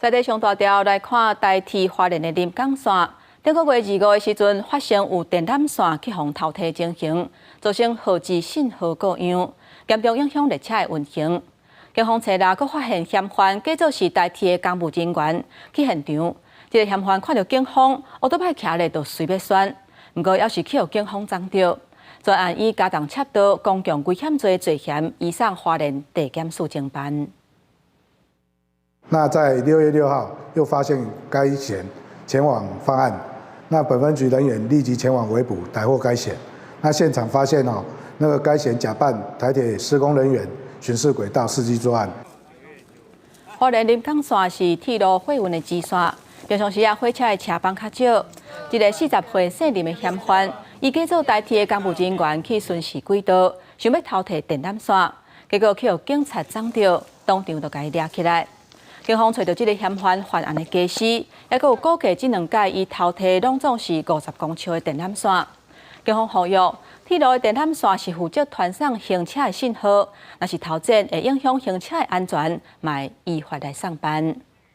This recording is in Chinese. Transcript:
在地上大条来看代替花莲的临港线，顶个月25的时阵发生有电缆线去互偷摕情形，造成号志信号过样，严重影响列车的运行。警方查查，佫发现嫌犯假作是代替的公务人员去现场。这个嫌犯看到警方，乌多摆徛咧，就随便选，不过也是去互警方撞到。专案以加重窃盗、公共危险罪罪嫌移送花莲地检署侦办。那在6月6号又发现该嫌前往犯案，那本分局人员立即前往围捕，逮获该嫌。那现场发现那个该嫌假扮台铁施工人员，巡视轨道，伺机作案。花莲临港线是铁路货运的支线，平常时火车的车帮较少。一个40岁姓林的嫌犯，伊假做代替的公务人员去巡视轨道，想要偷摕电缆线，结果去互警察撞到，当场就甲伊抓起来。警方找到这个嫌犯犯案的家私，还有估计这2届伊偷摕拢总是50公尺的电缆线。警方呼吁，铁路的电缆线是负责传送行车的信号，若是偷剪会影响行车的安全，嘛依法来上班。